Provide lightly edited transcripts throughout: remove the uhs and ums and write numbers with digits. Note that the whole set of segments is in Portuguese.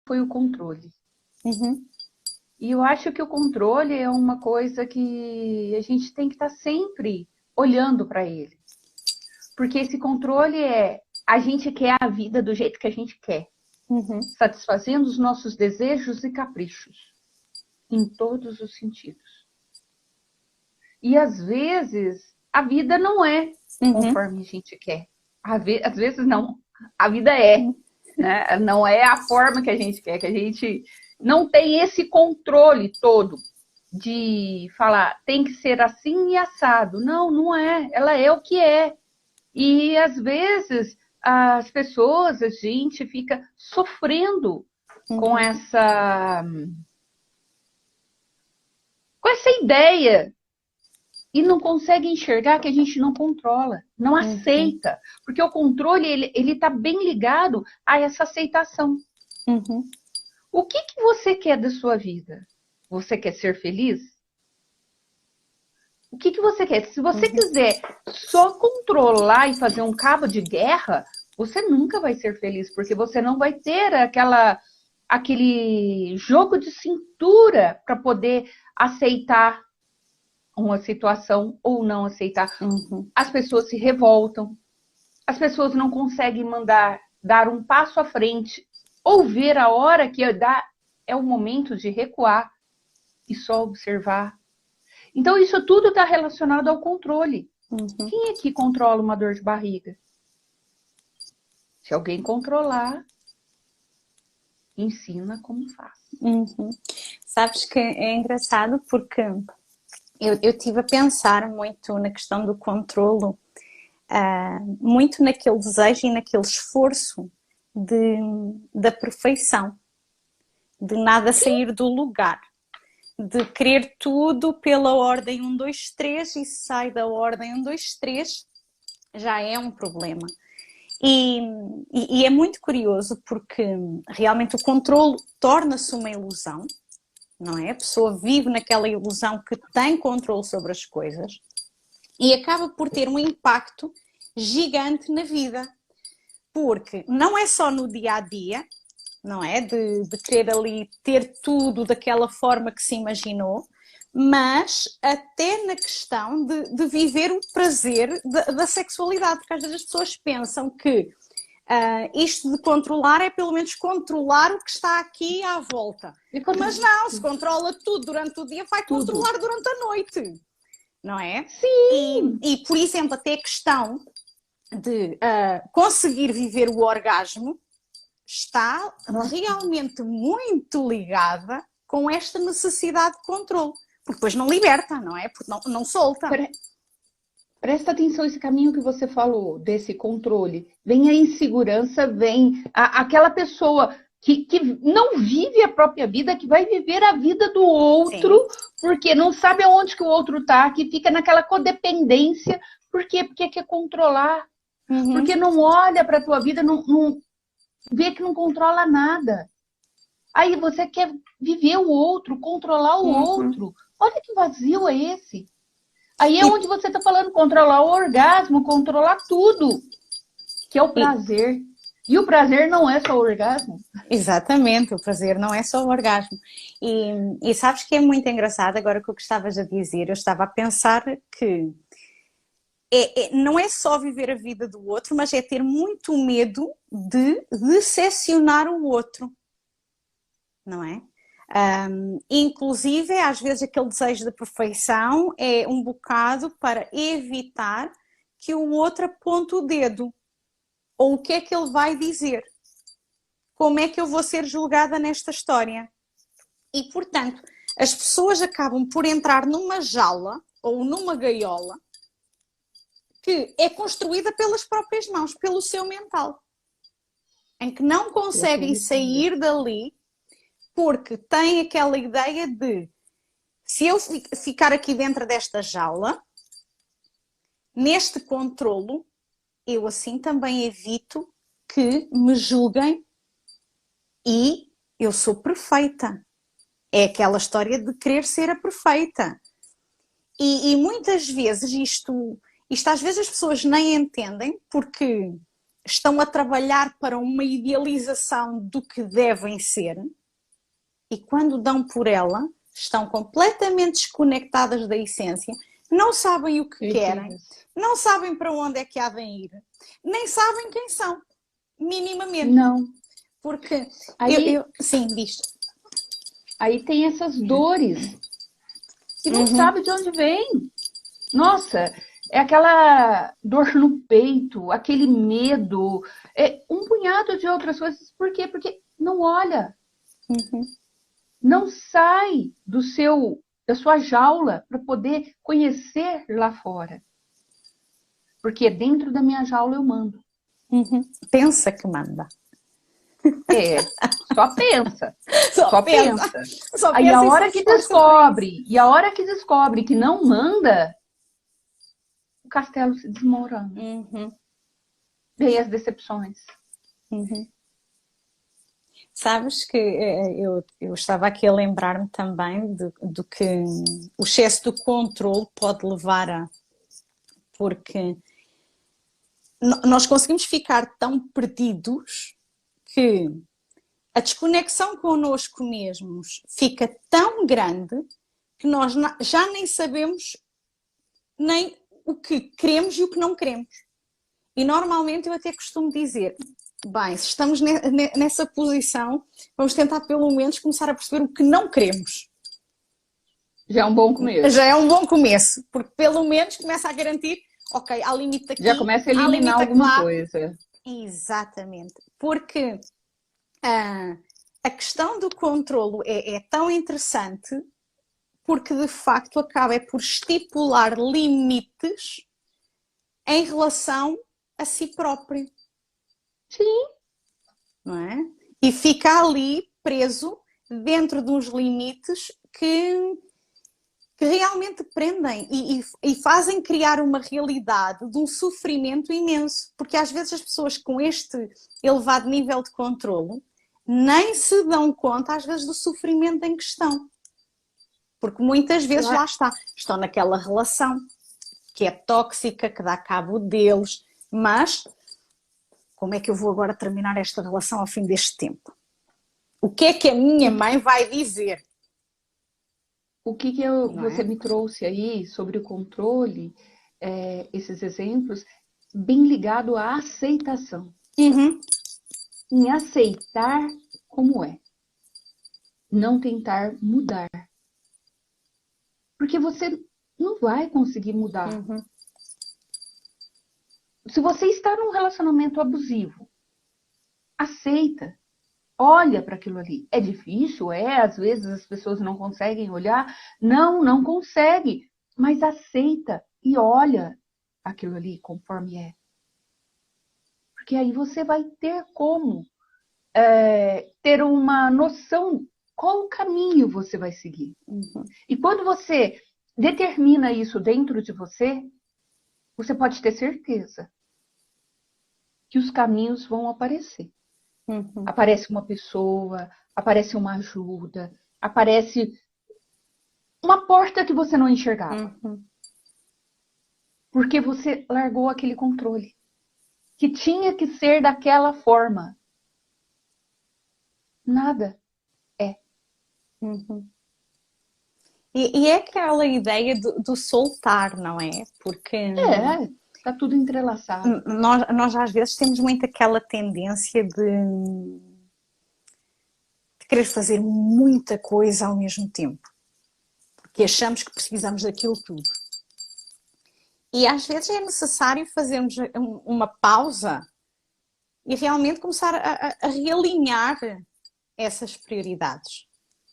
foi o controle. Uhum. E eu acho que o controle é uma coisa que a gente tem que estar sempre olhando para ele. Porque esse controle a gente quer a vida do jeito que a gente quer. Uhum. Satisfazendo os nossos desejos e caprichos. Em todos os sentidos. E às vezes a vida não é conforme a gente quer. Às vezes não. A vida é. Né? Não é a forma que a gente quer, que a gente não tem esse controle todo de falar tem que ser assim e assado. Não, não é. Ela é o que é. E às vezes as pessoas, a gente fica sofrendo com essa ideia e não consegue enxergar que a gente não controla, não aceita. Porque o controle, ele tá bem ligado a essa aceitação. O que você quer da sua vida? Você quer ser feliz? O que você quer? Se você quiser só controlar e fazer um cabo de guerra, você nunca vai ser feliz, porque você não vai ter aquele jogo de cintura para poder aceitar uma situação ou não aceitar. As pessoas se revoltam, as pessoas não conseguem dar um passo à frente ou ver a hora que é o momento de recuar e só observar. Então isso tudo está relacionado ao controle. Quem é que controla uma dor de barriga? Se alguém controlar, ensina como faz. Sabes que é engraçado porque eu tive a pensar muito na questão do controlo, muito naquele desejo e naquele esforço da perfeição, de nada sair do lugar, de querer tudo pela ordem 1, 2, 3 e se sai da ordem 1, 2, 3 já é um problema. E é muito curioso porque realmente o controlo torna-se uma ilusão, não é? A pessoa vive naquela ilusão que tem controle sobre as coisas e acaba por ter um impacto gigante na vida. Porque não é só no dia-a-dia, não é? De querer ali ter tudo daquela forma que se imaginou, mas até na questão de viver o prazer da sexualidade. Porque às vezes as pessoas pensam que isto de controlar é pelo menos controlar o que está aqui à volta. Mas não, se controla tudo durante o dia, vai controlar durante a noite. Não é? Sim! E por exemplo, até a questão de conseguir viver o orgasmo está realmente muito ligada com esta necessidade de controle. Porque depois não liberta, não é? Porque não solta. Presta atenção esse caminho que você falou, desse controle. Vem a insegurança, vem aquela pessoa que não vive a própria vida, que vai viver a vida do outro, porque não sabe aonde que o outro está, que fica naquela codependência. Por quê? Porque quer controlar. Porque não olha para a tua vida, não vê que não controla nada. Aí você quer viver o outro, controlar o outro. Olha que vazio é esse. Aí é onde você está falando, controlar o orgasmo, controlar tudo, que é o prazer. E o prazer não é só o orgasmo. Exatamente, o prazer não é só o orgasmo. E sabes que é muito engraçado agora que o que estavas a dizer, eu estava a pensar que não é só viver a vida do outro, mas é ter muito medo de decepcionar o outro, não é? Inclusive, às vezes aquele desejo de perfeição é um bocado para evitar que o outro aponte o dedo. Ou o que é que ele vai dizer? Como é que eu vou ser julgada nesta história? E, portanto, as pessoas acabam por entrar numa jaula ou numa gaiola que é construída pelas próprias mãos, pelo seu mental, em que não conseguem sair dali porque têm aquela ideia de se eu ficar aqui dentro desta jaula, neste controlo, eu assim também evito que me julguem e eu sou perfeita. É aquela história de querer ser a perfeita. E muitas vezes isto às vezes as pessoas nem entendem porque estão a trabalhar para uma idealização do que devem ser e quando dão por ela, estão completamente desconectadas da essência, não sabem o que querem, não sabem para onde é que há de ir, nem sabem quem são, minimamente. Não. Porque, aí, sim, diz. aí tem essas dores que não sabe de onde vem. Nossa, é aquela dor no peito, aquele medo, é um punhado de outras coisas. Por quê? Porque não olha, não sai da sua jaula para poder conhecer lá fora. Porque dentro da minha jaula eu mando. Pensa que manda. É, só pensa. Só pensa. Só Aí pensa a e hora se que esforça para isso. descobre que não manda, o castelo se desmorona. Vem as decepções. Sabes que eu estava aqui a lembrar-me também do que o excesso do controle pode levar a. Porque nós conseguimos ficar tão perdidos que a desconexão connosco mesmos fica tão grande que nós já nem sabemos nem o que queremos e o que não queremos. E normalmente eu até costumo dizer, bem, se estamos nessa posição, vamos tentar pelo menos começar a perceber o que não queremos. Já é um bom começo. Já é um bom começo, porque pelo menos começa a garantir, ok, há limite aqui, já começa a há eliminar limite alguma lá. coisa. Exatamente, porque a questão do controlo é tão interessante porque de facto acaba por estipular limites em relação a si próprio. Sim. Não é? E fica ali preso dentro de uns limites que realmente prendem e fazem criar uma realidade de um sofrimento imenso. Porque às vezes as pessoas com este elevado nível de controlo nem se dão conta às vezes do sofrimento em questão. Porque muitas vezes lá está, estão naquela relação que é tóxica, que dá cabo deles, mas como é que eu vou agora terminar esta relação ao fim deste tempo? O que é que a minha mãe vai dizer? O que você me trouxe aí sobre o controle, esses exemplos, bem ligado à aceitação. Em aceitar como é. Não tentar mudar. Porque você não vai conseguir mudar. Se você está num relacionamento abusivo, aceita. Olha para aquilo ali. É difícil, às vezes as pessoas não conseguem olhar. Não consegue. Mas aceita e olha aquilo ali conforme é. Porque aí você vai ter como ter uma noção qual o caminho você vai seguir. E quando você determina isso dentro de você, você pode ter certeza que os caminhos vão aparecer. Aparece uma pessoa, aparece uma ajuda, aparece uma porta que você não enxergava. Porque você largou aquele controle. Que tinha que ser daquela forma. Nada é. E é aquela ideia do soltar, não é? Porque está tudo entrelaçado. Nós às vezes temos muito aquela tendência de querer fazer muita coisa ao mesmo tempo. Porque achamos que precisamos daquilo tudo. E às vezes é necessário fazermos uma pausa e realmente começar a realinhar essas prioridades.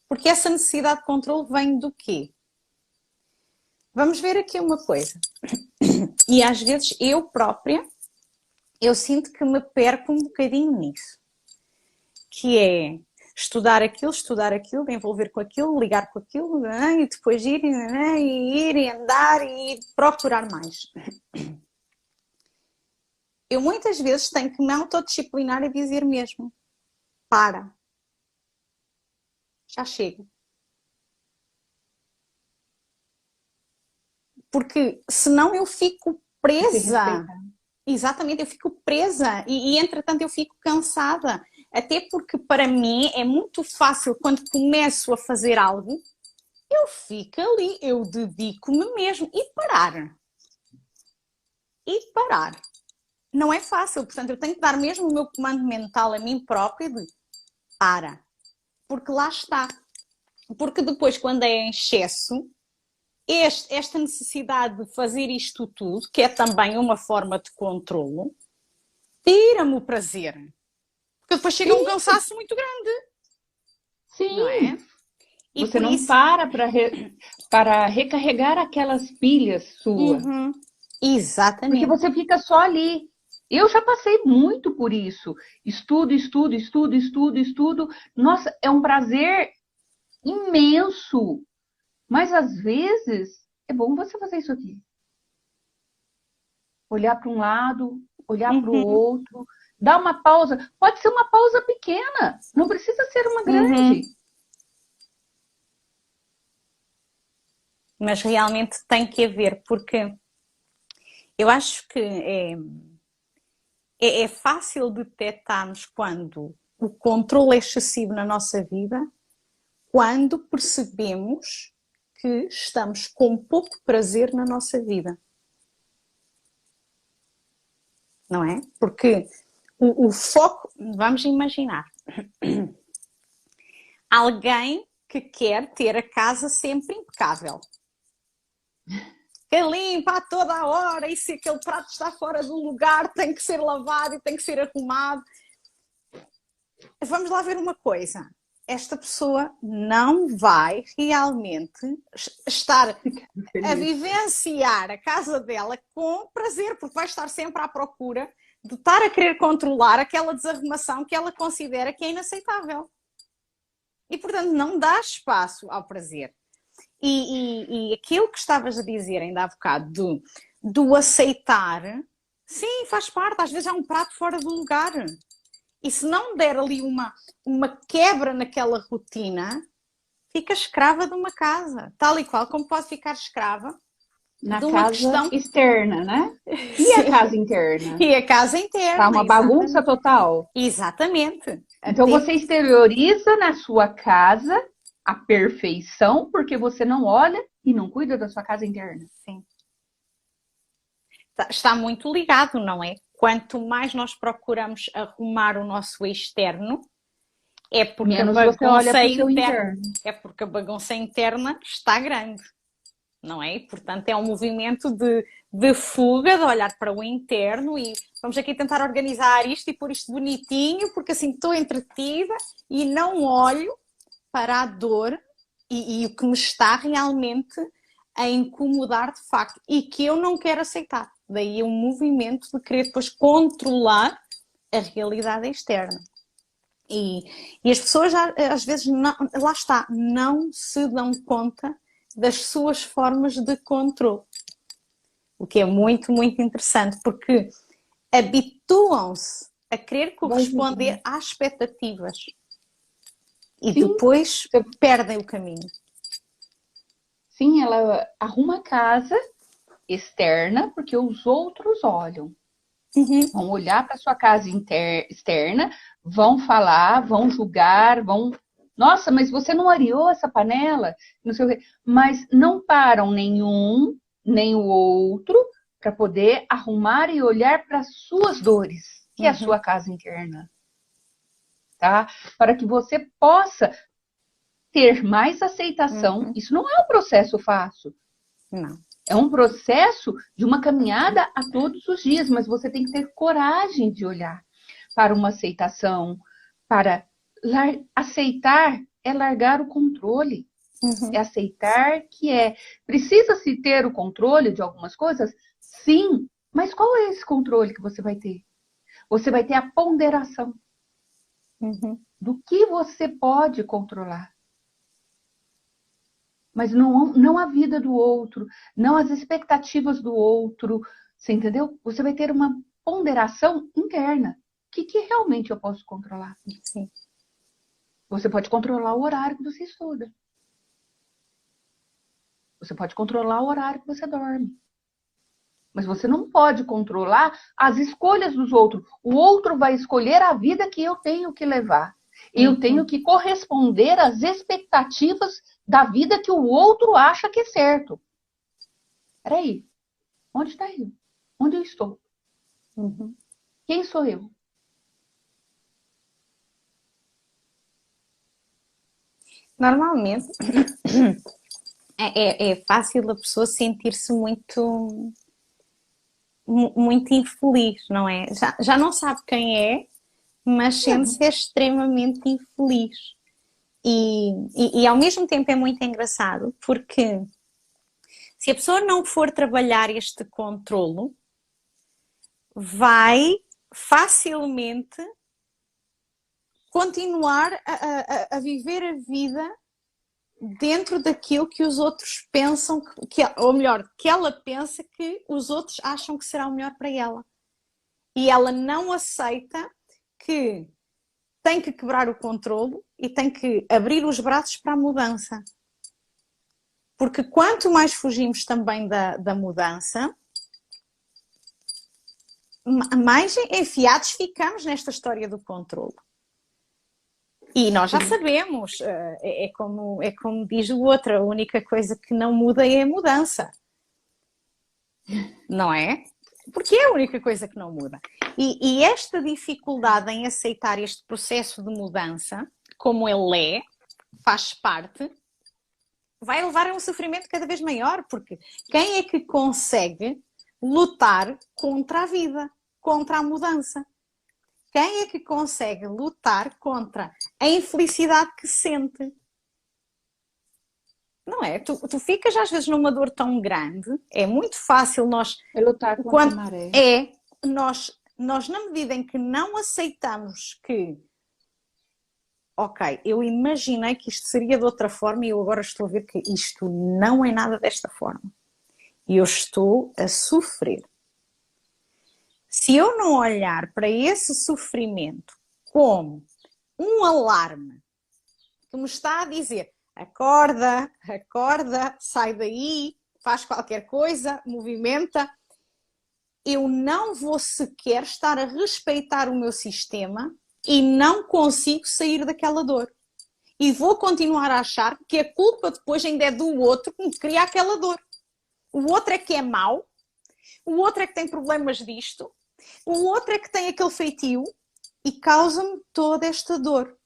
Porque essa necessidade de controle vem do quê? Vamos ver aqui uma coisa. E às vezes eu própria, eu sinto que me perco um bocadinho nisso. Que é estudar aquilo, envolver com aquilo, ligar com aquilo, e depois ir e andar e procurar mais. Eu muitas vezes tenho que me autodisciplinar e dizer mesmo, para, já chego. Porque senão eu fico presa exatamente, eu fico presa e entretanto eu fico cansada. Até porque para mim é muito fácil quando começo a fazer algo, eu fico ali, eu dedico-me mesmo e parar. E parar. Não é fácil, portanto eu tenho que dar mesmo o meu comando mental a mim própria de para. Porque lá está. Porque depois, quando é em excesso, esta necessidade de fazer isto tudo, que é também uma forma de controlo, tira-me o prazer. Porque depois chega um Sim, cansaço muito grande, não sim. é? E Você por não isso. para para recarregar aquelas pilhas suas, Uhum, porque exatamente. você fica só ali. Eu já passei muito por isso. Estudo, estudo, estudo, estudo, estudo. Nossa, é um prazer imenso. Mas às vezes é bom você fazer isso aqui. Olhar para um lado, olhar para o Uhum, outro, dar uma pausa. Pode ser uma pausa pequena, não precisa ser uma uhum. grande. Mas realmente tem que haver, porque eu acho que é fácil detectarmos quando o controle é excessivo na nossa vida, quando percebemos que estamos com pouco prazer na nossa vida. Não é? Porque o foco, vamos imaginar, alguém que quer ter a casa sempre impecável. Que limpa a toda a hora e se aquele prato está fora do lugar tem que ser lavado e tem que ser arrumado. Vamos lá ver uma coisa. Esta pessoa não vai realmente estar a Feliz. vivenciar a casa dela com prazer, porque vai estar sempre à procura de estar a querer controlar aquela desarrumação que ela considera que é inaceitável. E, portanto, não dá espaço ao prazer. E aquilo que estavas a dizer ainda há bocado do aceitar, sim, faz parte, às vezes é um prato fora do lugar. E se não der ali uma quebra naquela rotina, fica escrava de uma casa, tal e qual como pode ficar escrava Na de uma casa questão. externa, né? E a Sim. casa interna? E a casa Tá interna, uma bagunça exatamente. total. Exatamente. Então Até você exterioriza na sua casa a perfeição porque você não olha e não cuida da sua casa interna. sim. Está muito ligado, não é? Quanto mais nós procuramos arrumar o nosso externo, é porque a Menos você olha bagunça para o seu interna, interno. é porque a bagunça interna está grande, não é? E, portanto, é um movimento de fuga, de olhar para o interno e vamos aqui tentar organizar isto e pôr isto bonitinho, porque assim estou entretida e não olho para a dor e o que me está realmente a incomodar de facto e que eu não quero aceitar. Daí um movimento de querer depois controlar a realidade externa. E, e as pessoas às vezes, não, lá está, não se dão conta das suas formas de controle. O que é muito, muito interessante, porque habituam-se a querer Vai julgar. corresponder às expectativas e Sim, depois perdem o caminho. sim, ela arruma a casa externa porque os outros olham. Uhum, Vão olhar para sua casa externa, vão falar, vão julgar, vão. Nossa, mas você não areou essa panela? Não sei o quê. Mas não param nenhum, nem o outro, para poder arrumar e olhar para as suas dores, que é a uhum, sua casa interna, tá? Para que você possa ter mais aceitação. uhum. Isso não é um processo fácil. Não. É um processo de uma caminhada a todos os dias, mas você tem que ter coragem de olhar para uma aceitação, para aceitar é largar o controle, é Uhum, aceitar que precisa-se ter o controle de algumas coisas, sim, mas qual é esse controle que você vai ter? Você vai ter a ponderação uhum, do que você pode controlar, mas não a vida do outro, não as expectativas do outro, você entendeu? Você vai ter uma ponderação interna. O que realmente eu posso controlar? sim. Você pode controlar o horário que você estuda. Você pode controlar o horário que você dorme. mas você não pode controlar as escolhas dos outros. O outro vai escolher a vida que eu tenho que levar. Eu tenho que corresponder às expectativas da vida que o outro acha que é certo. Peraí, onde está eu? Onde eu estou? Quem sou eu? Normalmente é fácil a pessoa sentir-se muito, muito infeliz, não é? Já não sabe quem é, mas sente-se extremamente infeliz. E ao mesmo tempo é muito engraçado, porque se a pessoa não for trabalhar este controlo, vai facilmente continuar a viver a vida dentro daquilo que os outros pensam, ou melhor, que ela pensa que os outros acham que será o melhor para ela. E ela não aceita que tem que quebrar o controlo e tem que abrir os braços para a mudança. Porque quanto mais fugimos também da mudança, mais enfiados ficamos nesta história do controlo. E nós já sabemos, é como diz o outro, a única coisa que não muda é a mudança. Não é? Porque é a única coisa que não muda. E esta dificuldade em aceitar este processo de mudança, como ele é, faz parte, vai levar a um sofrimento cada vez maior, porque quem é que consegue lutar contra a vida, contra a mudança? Quem é que consegue lutar contra a infelicidade que sente? Não é? Tu ficas às vezes numa dor tão grande, é muito fácil nós... É lutar contra a maré. Nós na medida em que não aceitamos que ok, eu imaginei que isto seria de outra forma e eu agora estou a ver que isto não é nada desta forma. E eu estou a sofrer. Se eu não olhar para esse sofrimento como um alarme que me está a dizer acorda, acorda, sai daí, faz qualquer coisa, movimenta, eu não vou sequer estar a respeitar o meu sistema e não consigo sair daquela dor. E vou continuar a achar que a culpa depois ainda é do outro que me cria aquela dor. O outro é que é mau, o outro é que tem problemas disto, o outro é que tem aquele feitio e causa-me toda esta dor.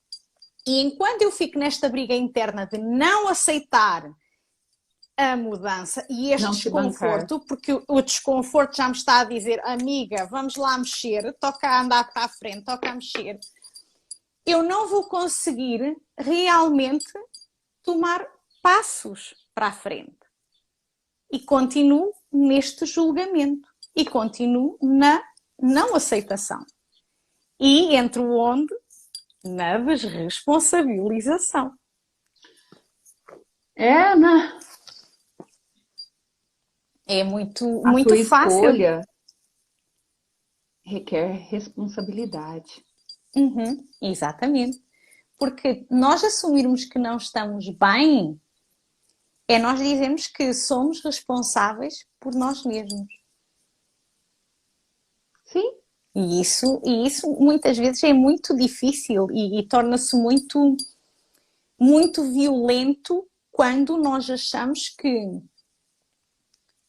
E enquanto eu fico nesta briga interna de não aceitar a mudança e este desconforto, porque o desconforto já me está a dizer amiga, vamos lá mexer, toca a andar para a frente, toca a mexer, eu não vou conseguir realmente tomar passos para a frente. E continuo neste julgamento e continuo na não aceitação. E entre onde? Na desresponsabilização. É muito fácil. A escolha requer responsabilidade. Exatamente. Porque nós assumirmos que não estamos bem é nós dizermos que somos responsáveis por nós mesmos. Sim. E isso muitas vezes é muito difícil e torna-se muito, muito violento quando nós achamos que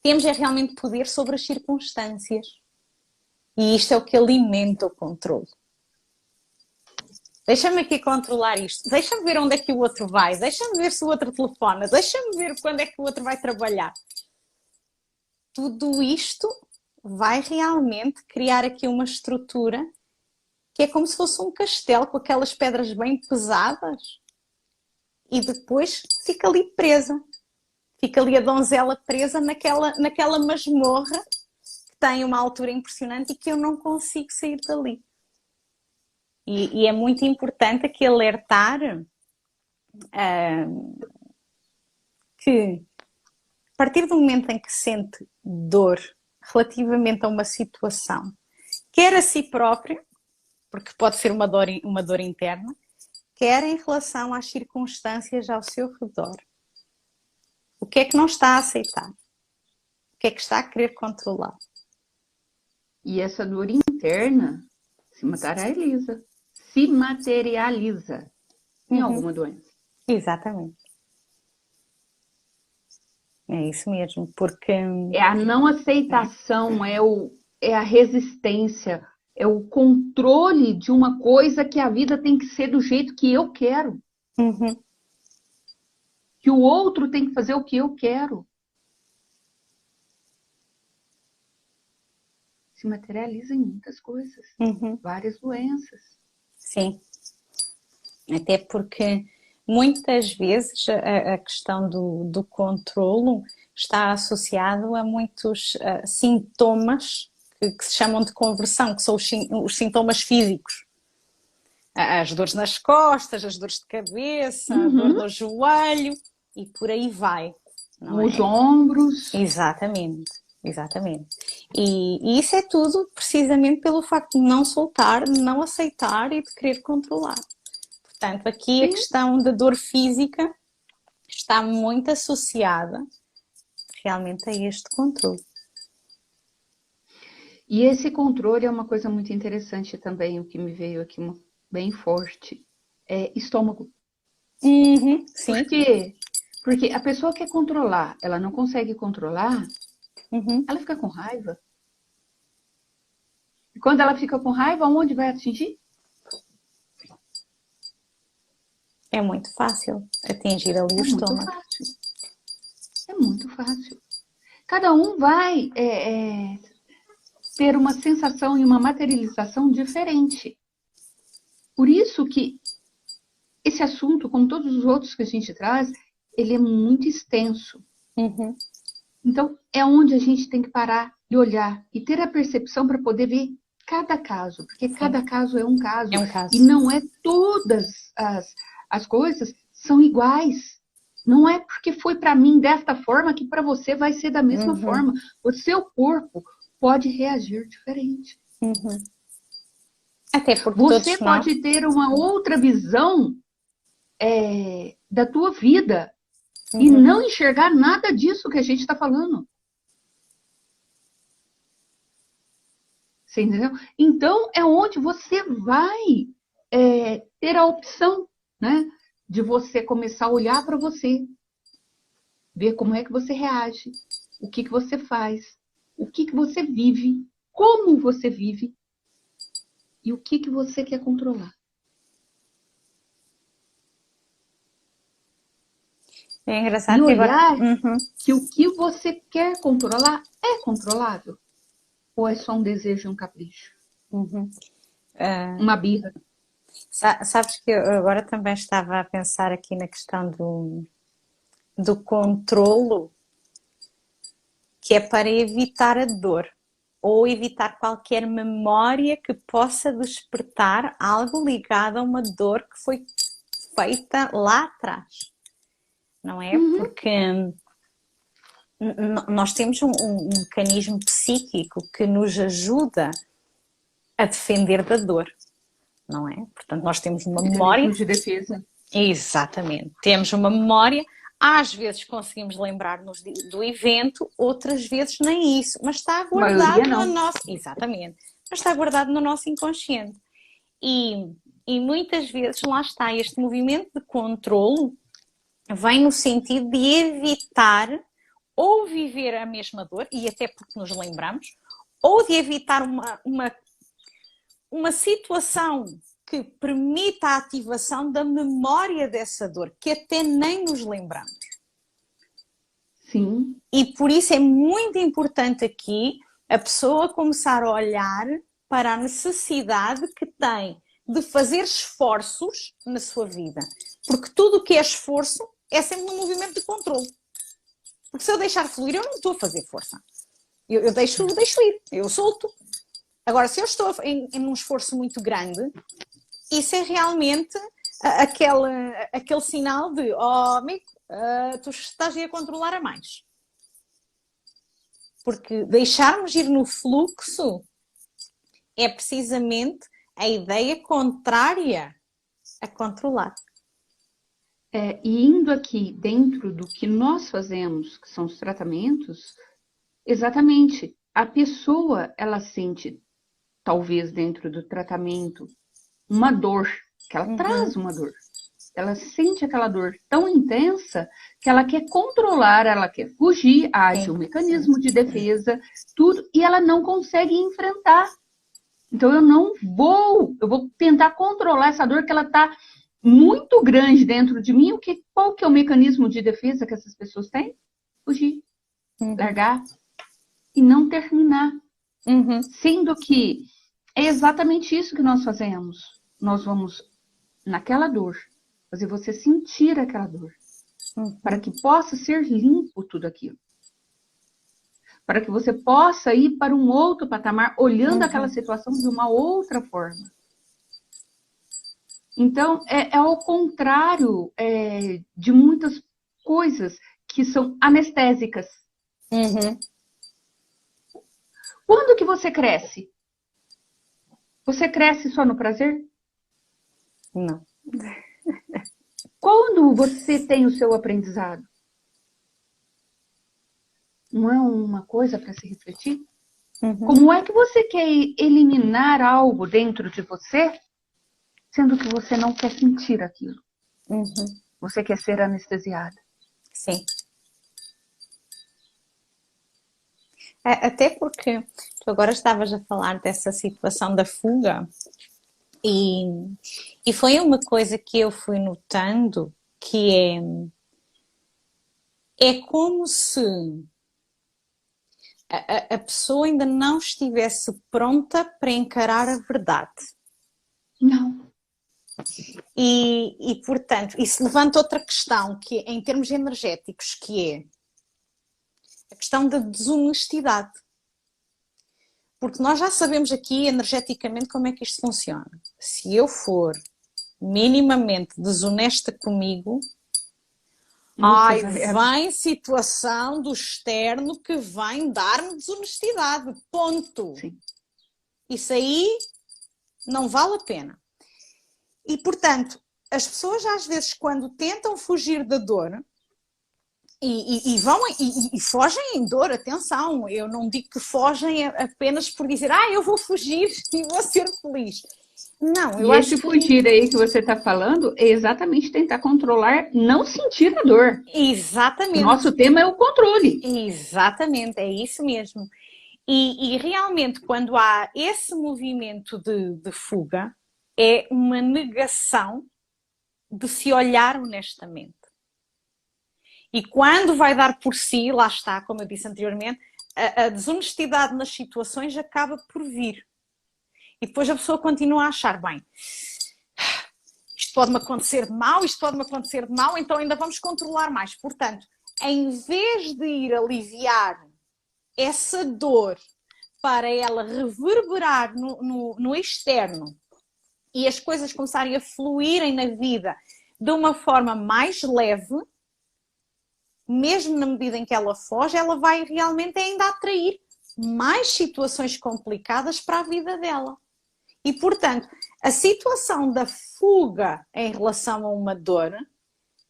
temos realmente poder sobre as circunstâncias. E isto é o que alimenta o controle. Deixa-me aqui controlar isto. Deixa-me ver onde é que o outro vai. Deixa-me ver se o outro telefona. Deixa-me ver quando é que o outro vai trabalhar. Tudo isto vai realmente criar aqui uma estrutura que é como se fosse um castelo com aquelas pedras bem pesadas e depois fica ali presa. Fica ali a donzela presa naquela masmorra que tem uma altura impressionante e que eu não consigo sair dali. E é muito importante aqui alertar que a partir do momento em que sente dor relativamente a uma situação, quer a si próprio, porque pode ser uma dor interna, quer em relação às circunstâncias ao seu redor. O que é que não está a aceitar? O que é que está a querer controlar? E essa dor interna se materializa. Se materializa em alguma doença. Exatamente. É isso mesmo, porque... É a não aceitação, é a resistência, é o controle de uma coisa que a vida tem que ser do jeito que eu quero. Que o outro tem que fazer o que eu quero. Se materializa em muitas coisas. Várias doenças. Sim. Até porque muitas vezes a questão do controlo está associado a muitos sintomas que se chamam de conversão, que são os sintomas físicos. As dores nas costas, as dores de cabeça, a dor no joelho e por aí vai. Os ombros. Exatamente, exatamente. E isso é tudo precisamente pelo facto de não soltar, não aceitar e de querer controlar. Portanto, aqui a questão da dor física está muito associada realmente a este controle. E esse controle é uma coisa muito interessante também, o que me veio aqui bem forte, é estômago. Sim. Por quê? Porque a pessoa quer controlar, ela não consegue controlar, ela fica com raiva. E quando ela fica com raiva, onde vai atingir? É muito fácil atingir ali o estômago. Muito fácil. É muito fácil. Cada um vai ter uma sensação e uma materialização diferente. Por isso que esse assunto, como todos os outros que a gente traz, ele é muito extenso. Então, é onde a gente tem que parar e olhar e ter a percepção para poder ver cada caso, porque cada caso é um caso. É um caso. E não é todas as coisas são iguais. Não é porque foi para mim desta forma que para você vai ser da mesma forma. O seu corpo pode reagir diferente. Até porque você todos pode ter uma outra visão da tua vida e não enxergar nada disso que a gente está falando. Você entendeu? Então, é onde você vai ter a opção, né, de você começar a olhar para você, ver como é que você reage, o que você faz, o que você vive, como você vive e o que você quer controlar. É engraçado e que olhar agora... que o que você quer controlar é controlável. Ou é só um desejo e um capricho? Uma birra? Sabes que eu agora também estava a pensar aqui na questão do controlo, que é para evitar a dor ou evitar qualquer memória que possa despertar algo ligado a uma dor que foi feita lá atrás. Não é? Porque nós temos um mecanismo psíquico que nos ajuda a defender da dor, não é? Portanto, nós temos uma memória... de defesa. Exatamente. Temos uma memória, às vezes conseguimos lembrar-nos do evento, outras vezes nem isso, mas está guardado no nosso... Exatamente. Mas está guardado no nosso inconsciente. E muitas vezes lá está, este movimento de controlo vem no sentido de evitar ou viver a mesma dor, e até porque nos lembramos, ou de evitar uma situação que permita a ativação da memória dessa dor, que até nem nos lembramos. Sim. E por isso é muito importante aqui a pessoa começar a olhar para a necessidade que tem de fazer esforços na sua vida. Porque tudo o que é esforço é sempre um movimento de controle. Porque se eu deixar fluir, eu não estou a fazer força. Eu deixo ir, eu solto. Agora, se eu estou em um esforço muito grande, isso é realmente aquele sinal de, amigo, tu estás a controlar a mais. Porque deixarmos ir no fluxo é precisamente a ideia contrária a controlar. E indo aqui dentro do que nós fazemos, que são os tratamentos, exatamente, a pessoa, ela sente, talvez dentro do tratamento, uma dor, que ela traz uma dor. Ela sente aquela dor tão intensa que ela quer controlar, ela quer fugir, age um mecanismo de defesa, tudo, e ela não consegue enfrentar. Então eu vou tentar controlar essa dor que ela está muito grande dentro de mim. Qual que é o mecanismo de defesa que essas pessoas têm? Fugir, largar e não terminar. Sendo que é exatamente isso que nós fazemos. Nós vamos naquela dor, fazer você sentir aquela dor, para que possa ser limpo tudo aquilo. Para que você possa ir para um outro patamar, olhando aquela situação de uma outra forma. Então, é ao contrário de muitas coisas que são anestésicas. Quando que você cresce? Você cresce só no prazer? Não. Quando você tem o seu aprendizado? Não é uma coisa para se refletir? Como é que você quer eliminar algo dentro de você, sendo que você não quer sentir aquilo? Você quer ser anestesiada. Sim. Até porque tu agora estavas a falar dessa situação da fuga e foi uma coisa que eu fui notando que é como se a pessoa ainda não estivesse pronta para encarar a verdade. Não. E portanto, isso levanta outra questão, que em termos energéticos, que é a questão da desonestidade. Porque nós já sabemos aqui energeticamente como é que isto funciona. Se eu for minimamente desonesta comigo, vem situação do externo que vem dar-me desonestidade. Ponto. Sim. Isso aí não vale a pena. E, portanto, as pessoas às vezes quando tentam fugir da dor e fogem em dor, atenção, eu não digo que fogem apenas por dizer eu vou fugir e vou ser feliz. Não, eu acho esse fugir aí que você está falando é exatamente tentar controlar, não sentir a dor. Exatamente. Nosso tema é o controle. Exatamente, é isso mesmo. E realmente, quando há esse movimento de fuga, é uma negação de se olhar honestamente. E quando vai dar por si, lá está, como eu disse anteriormente, a desonestidade nas situações acaba por vir. E depois a pessoa continua a achar, bem, isto pode-me acontecer de mal, isto pode-me acontecer de mal, então ainda vamos controlar mais. Portanto, em vez de ir aliviar essa dor para ela reverberar no externo e as coisas começarem a fluírem na vida de uma forma mais leve, mesmo na medida em que ela foge, ela vai realmente ainda atrair mais situações complicadas para a vida dela. E, portanto, a situação da fuga em relação a uma dor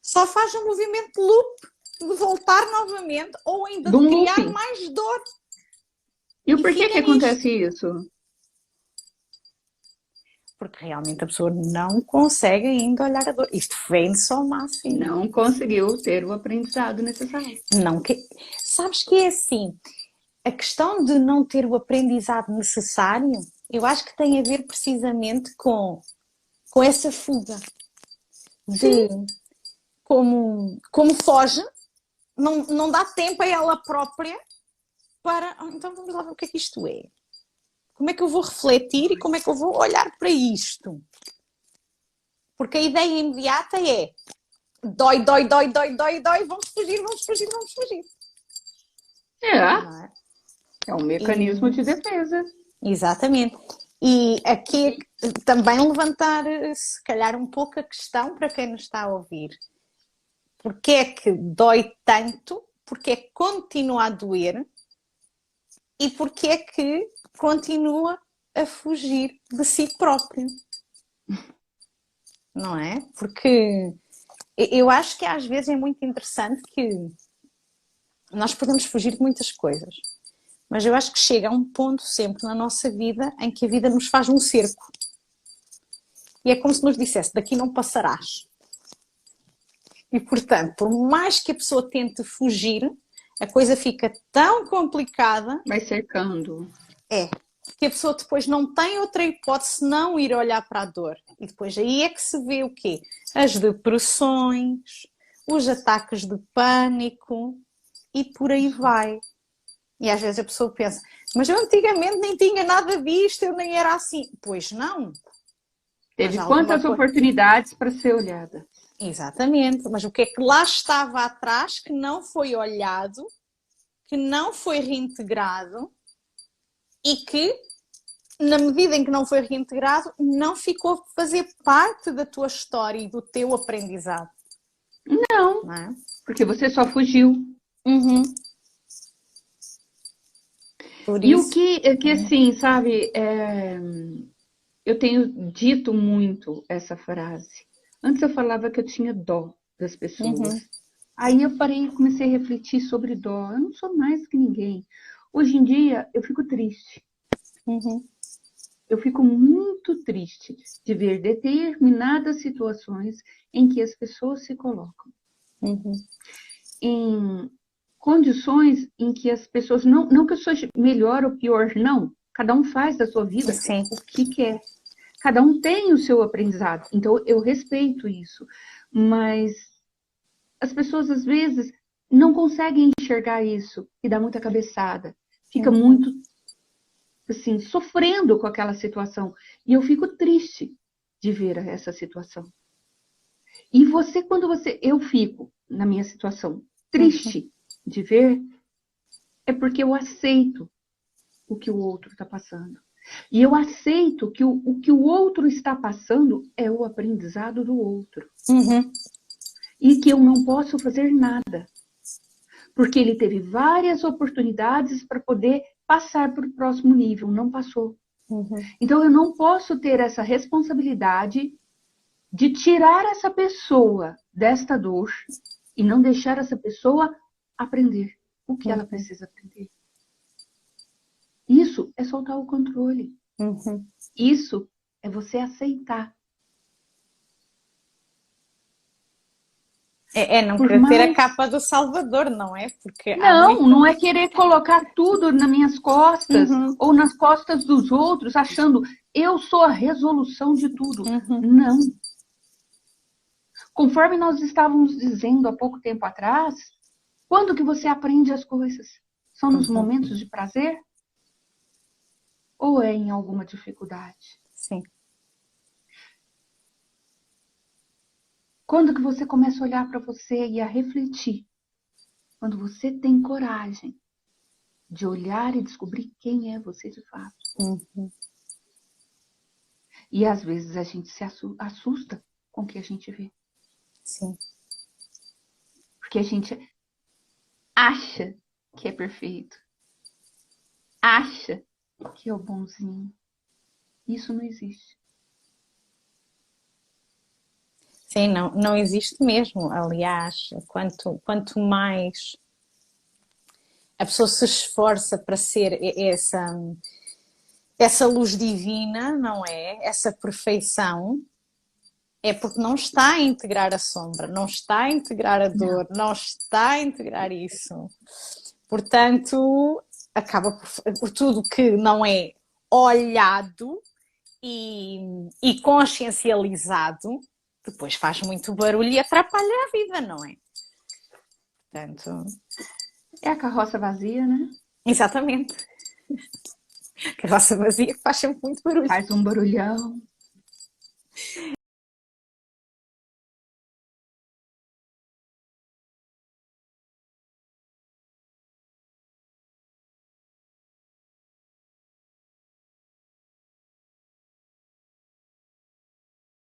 só faz um movimento de loop, de voltar novamente ou ainda de criar looping. mais dor. E o porquê que acontece isso? Porque realmente a pessoa não consegue ainda olhar a dor. Isto vem só ao máximo. Não conseguiu ter o aprendizado necessário. Sabes que é assim, a questão de não ter o aprendizado necessário, eu acho que tem a ver precisamente com essa fuga. De como foge, não dá tempo a ela própria para... então vamos lá ver o que é que isto é. Como é que eu vou refletir e como é que eu vou olhar para isto? Porque a ideia imediata é dói, vamos fugir. É um mecanismo de defesa. Exatamente. E aqui também levantar, se calhar, um pouco a questão para quem nos está a ouvir. Porquê é que dói tanto? Porquê é que continua a doer? E porquê é que continua a fugir de si próprio? Não é? Porque eu acho que às vezes é muito interessante que nós podemos fugir de muitas coisas. Mas eu acho que chega a um ponto sempre na nossa vida em que a vida nos faz um cerco. E é como se nos dissesse, daqui não passarás. E, portanto, por mais que a pessoa tente fugir, a coisa fica tão complicada. Vai cercando. Que a pessoa depois não tem outra hipótese senão ir olhar para a dor. E depois aí é que se vê o quê? As depressões, os ataques de pânico e por aí vai. E às vezes a pessoa pensa, mas eu antigamente nem tinha nada disto, eu nem era assim. Pois não. Teve quantas oportunidades para ser olhada. Exatamente. Mas o que é que lá estava atrás que não foi olhado, que não foi reintegrado e que, na medida em que não foi reintegrado, não ficou a fazer parte da tua história e do teu aprendizado. Não é? Porque você só fugiu. Uhum. E o que assim, sabe, eu tenho dito muito essa frase. Antes eu falava que eu tinha dó das pessoas. Uhum. Aí eu parei e comecei a refletir sobre dó. Eu não sou mais que ninguém. Hoje em dia eu fico triste. Uhum. Eu fico muito triste de ver determinadas situações em que as pessoas se colocam. Uhum. Em condições em que as pessoas... Não que eu seja melhor ou pior, não. Cada um faz da sua vida Sim. o que quer. Cada um tem o seu aprendizado. Então, eu respeito isso. Mas as pessoas, às vezes, não conseguem enxergar isso e dá muita cabeçada. Fica muito, assim, sofrendo com aquela situação. E eu fico triste de ver essa situação. E você, eu fico, na minha situação, triste de ver, é porque eu aceito o que o outro está passando. E eu aceito que o que o outro está passando é o aprendizado do outro. Uhum. E que eu não posso fazer nada. Porque ele teve várias oportunidades para poder passar para o próximo nível, não passou. Uhum. Então eu não posso ter essa responsabilidade de tirar essa pessoa desta dor e não deixar essa pessoa aprender o que ela precisa aprender. Isso é soltar o controle. Uhum. Isso é você aceitar. Não querer ter a capa do Salvador, não é? Porque não é querer colocar tudo nas minhas costas ou nas costas dos outros, achando eu sou a resolução de tudo. Não. Conforme nós estávamos dizendo há pouco tempo atrás, quando que você aprende as coisas? São nos momentos de prazer? Ou é em alguma dificuldade? Sim. Quando que você começa a olhar para você e a refletir? Quando você tem coragem de olhar e descobrir quem é você de fato. E às vezes a gente se assusta com o que a gente vê. Sim. Porque a gente acha que é perfeito. Acha que é o bonzinho. Isso não existe. Sim, não existe mesmo. Aliás, quanto mais a pessoa se esforça para ser essa luz divina, não é? Essa perfeição, é porque não está a integrar a sombra, não está a integrar a dor, não está a integrar isso. Portanto, acaba por tudo que não é olhado e consciencializado, depois faz muito barulho e atrapalha a vida, não é? Portanto... É a carroça vazia, né? Exatamente. A carroça vazia faz sempre muito barulho. Faz um barulhão.